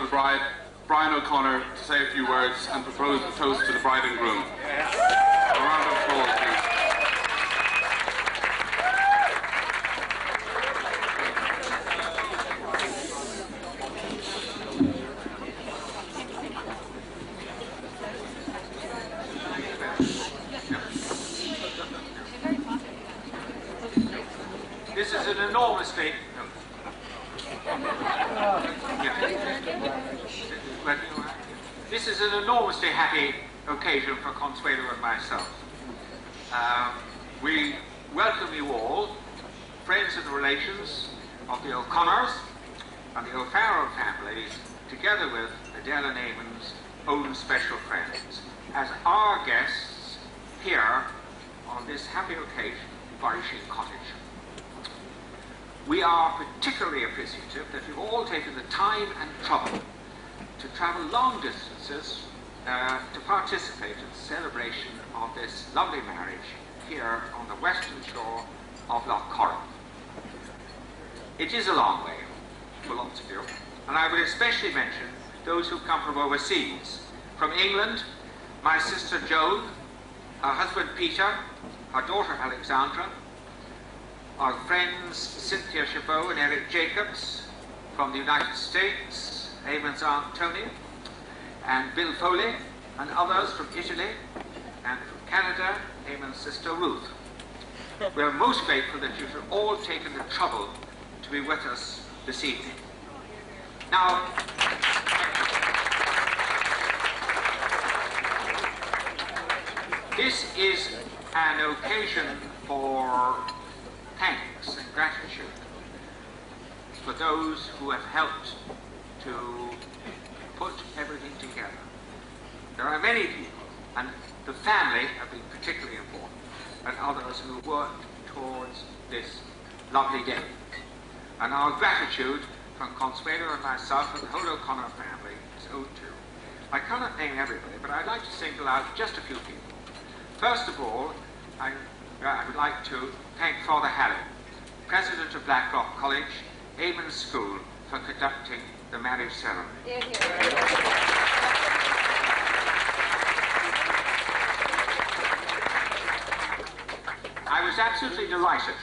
the bride, Brian O'Connor, to say a few words and propose a toast to the bride and groom. A round of applause, please. This is an enormously... This is an enormously happy occasion for Consuelo and myself. We welcome you all, friends and relations of the O'Connors and the O'Farrell families, together with Adele and Eamon's own special friends, as our guests here on this happy occasion in Barishing Cottage. We are particularly appreciative that you've all taken the time and trouble to travel long distances to participate in the celebration of this lovely marriage here on the western shore of Lough Corrib. It is a long way for lots of you, and I would especially mention those who come from overseas. From England, my sister Joan, her husband Peter, her daughter Alexandra, our friends Cynthia Chabot and Eric Jacobs. From the United States, Eamon's Aunt Tony, and Bill Foley, and others from Italy, and from Canada, Eamon's sister Ruth. We are most grateful that you have all taken the trouble to be with us this evening. Now, this is an occasion for thanks and gratitude for those who have helped to put everything together. There are many people, and the family have been particularly important, and others who worked towards this lovely day. And our gratitude from Consuelo and myself and the whole O'Connor family is owed to. I cannot name everybody, but I'd like to single out just a few people. First of all, I would like to thank Father Harry, President of Blackrock College, Eamon's School, for conducting the marriage ceremony. I was absolutely delighted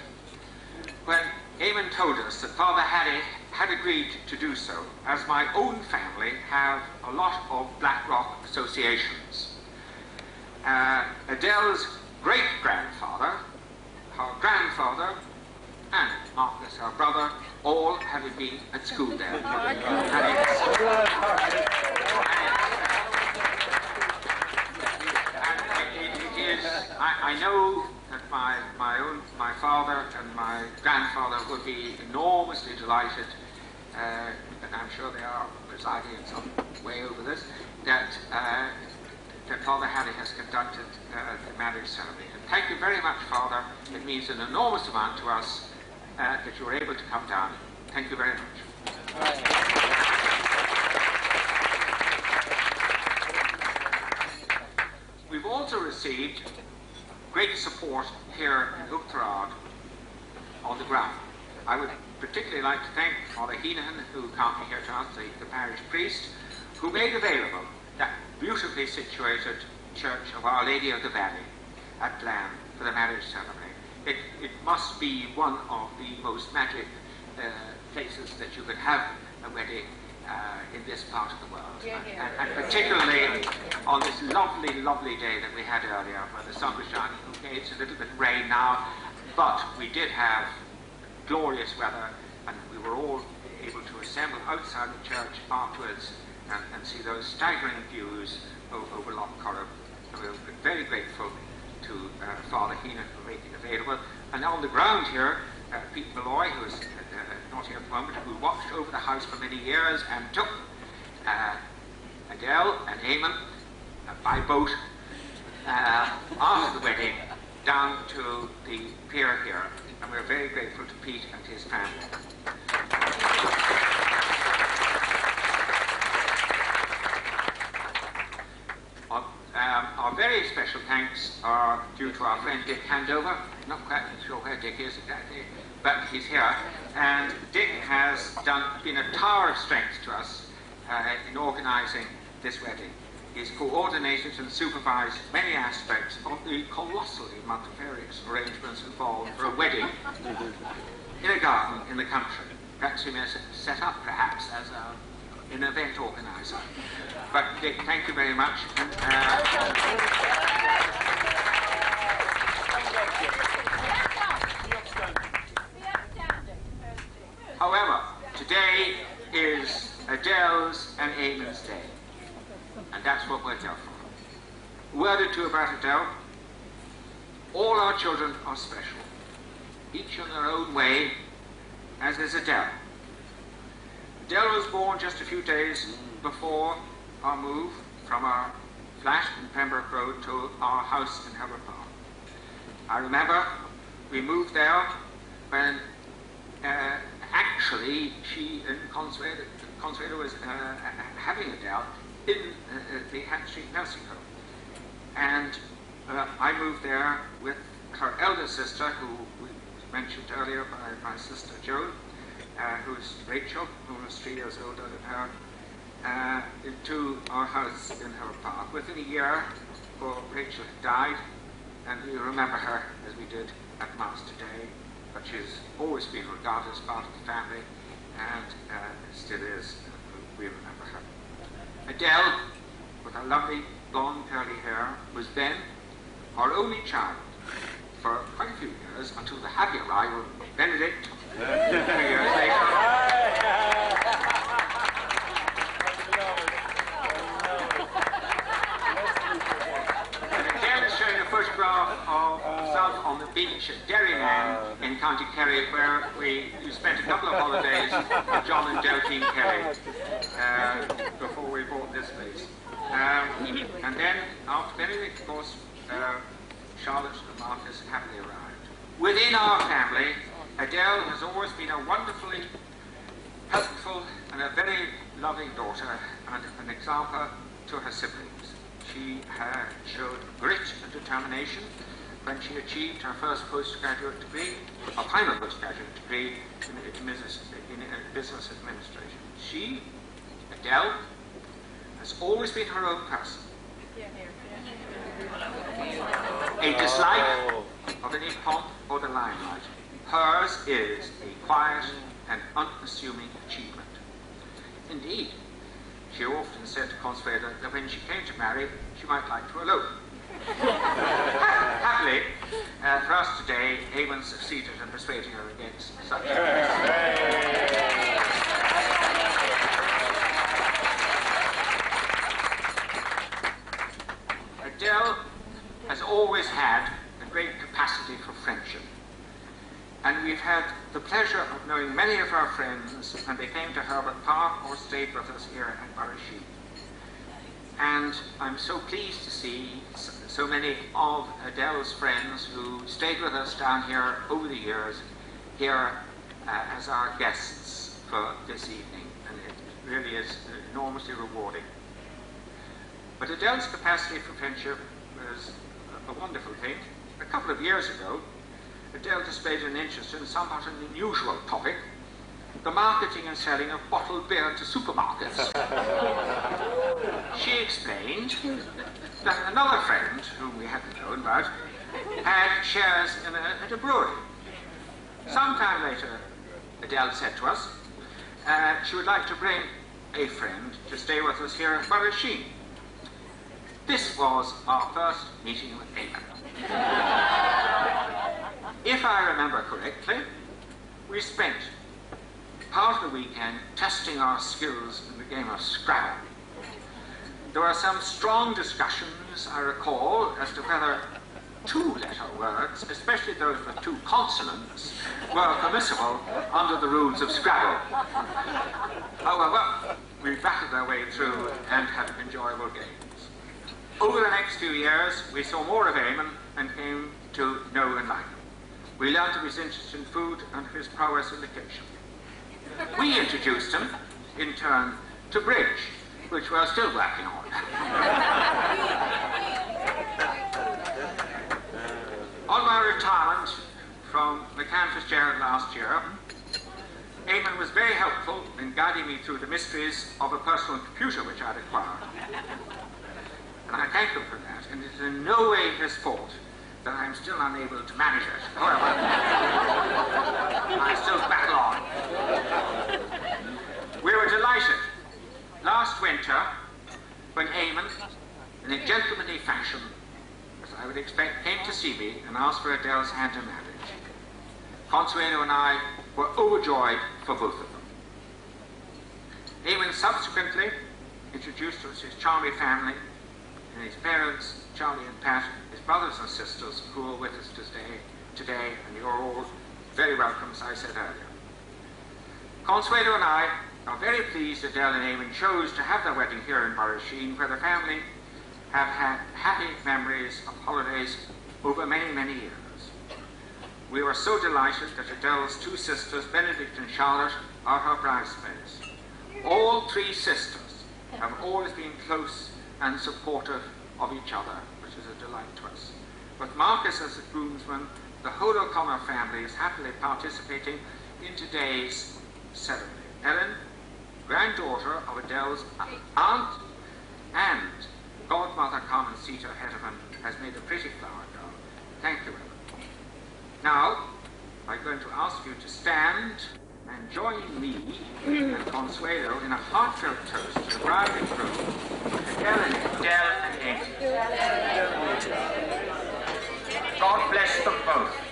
when Eamon told us that Father Harry had agreed to do so, as my own family have a lot of Blackrock associations. Adele's great-grandfather, her grandfather, and Marcus, her brother, all having been at school there. I know that my father and my grandfather would be enormously delighted, and I'm sure they are presiding in some way over this, that Father Harry has conducted the marriage ceremony. And thank you very much, Father. It means an enormous amount to us that you were able to come down. Thank you very much. We've also received great support here in Uachtarán on the ground. I would particularly like to thank Father Heenan, who can't be here tonight, the parish priest, who made available that beautifully situated Church of Our Lady of the Valley at Glam for the marriage ceremony. It must be one of the most magic places that you could have a wedding in this part of the world. And particularly on this lovely, lovely day that we had earlier, where the sun was shining. Okay, it's a little bit rain now, but we did have glorious weather, and we were all able to assemble outside the church afterwards and see those staggering views over Lough Corrib. And we were very grateful to Father Heenan for making available. And on the ground here, Pete Malloy, who is not here at the moment, who watched over the house for many years and took Adele and Eamon by boat after the wedding down to the pier here. And we're very grateful to Pete and his family. Our very special thanks are due to our friend Dick Handover. Not quite sure where Dick is exactly, but he's here. And Dick has been a tower of strength to us in organising this wedding. He's coordinated and supervised many aspects of the colossally multifarious arrangements involved for a wedding in a garden in the country. Perhaps he may set up, perhaps, as an event organiser. But Dick, thank you very much. However, today is Adele's and Eamon's day, and that's what we're here for. A word or two about Adele. All our children are special, each in their own way, as is Adele. Adele was born just a few days before our move from our flat in Pembroke Road to our house in Herbert Park. I remember we moved there when actually she and Consuelo was having Adele in the Hat Street nursing home. And I moved there with her elder sister, who was mentioned earlier by my sister Joan, who is Rachel, who was 3 years older than her, into our house in Herbert Park. Within a year, Rachel had died, and we remember her as we did at Mass today, but she's always been regarded as part of the family, and still is. We remember her. Adele, with her lovely blonde curly hair, was then our only child for quite a few years, until the happy arrival of Benedict 2 years later. Photograph of herself on the beach at Derryman in County Kerry, where we spent a couple of holidays with John and Delphine Kerry before we bought this place. And then, after Benedict, of course, Charlotte and Marcus happily arrived. Within our family, Adele has always been a wonderfully helpful and a very loving daughter and an example to her siblings. She showed grit and determination when she achieved her first postgraduate degree, or final postgraduate degree in business administration. She, Adele, has always been her own person. A dislike of any pomp or the limelight. Hers is a quiet and unassuming achievement. Indeed, she often said to Consuelo that when she came to marry, she might like to elope. Happily, for us today, Eamon succeeded in persuading her against such a Adele has always had a great capacity for friendship. And we've had the pleasure of knowing many of our friends when they came to Herbert Park or stayed with us here at Barashee. And I'm so pleased to see so many of Adele's friends who stayed with us down here over the years here as our guests for this evening. And it really is enormously rewarding. But Adele's capacity for friendship was a wonderful thing. A couple of years ago, Adele displayed an interest in somewhat an unusual topic, the marketing and selling of bottled beer to supermarkets. She explained that another friend, whom we hadn't known about, had shares at a brewery. Sometime later, Adele said to us, she would like to bring a friend to stay with us here at Barashee. This was our first meeting with Eamon. If I remember correctly, we spent part of the weekend testing our skills in the game of Scrabble. There were some strong discussions, I recall, as to whether 2-letter words, especially those with 2 consonants, were permissible under the rules of Scrabble. However, we battled our way through and had enjoyable games. Over the next few years, we saw more of Eamon and came to know and like him. We learned of his interest in food and his prowess in the kitchen. We introduced him, in turn, to bridge, which we're still working on. On my retirement from the Canvas Fitzgerald last year, Eamon was very helpful in guiding me through the mysteries of a personal computer which I'd acquired. And I thank him for that, and it is in no way his fault that I'm still unable to manage it. However, I still battle on. We were delighted last winter when Eamon, in a gentlemanly fashion, as I would expect, came to see me and asked for Adele's hand in marriage. Consuelo and I were overjoyed for both of them. Eamon subsequently introduced us his charming family and his parents, Charlie and Pat, his brothers and sisters, who are with us today, and you're all very welcome, as I said earlier. Consuelo and I are very pleased Adele and Eamon chose to have their wedding here in Borrasheen, where the family have had happy memories of holidays over many, many years. We were so delighted that Adele's two sisters, Benedict and Charlotte, are her bridesmaids. All three sisters have always been close and supportive of each other, which is a delight to us. With Marcus as the groomsman, the whole O'Connor family is happily participating in today's ceremony. Ellen, granddaughter of Adele's aunt and godmother Carmencita Hetterman, has made a pretty flower girl. Thank you, Ellen. Now, I'm going to ask you to stand and join me and Consuelo in a heartfelt toast to the bride and groom, Adele and Eamon. God bless them both.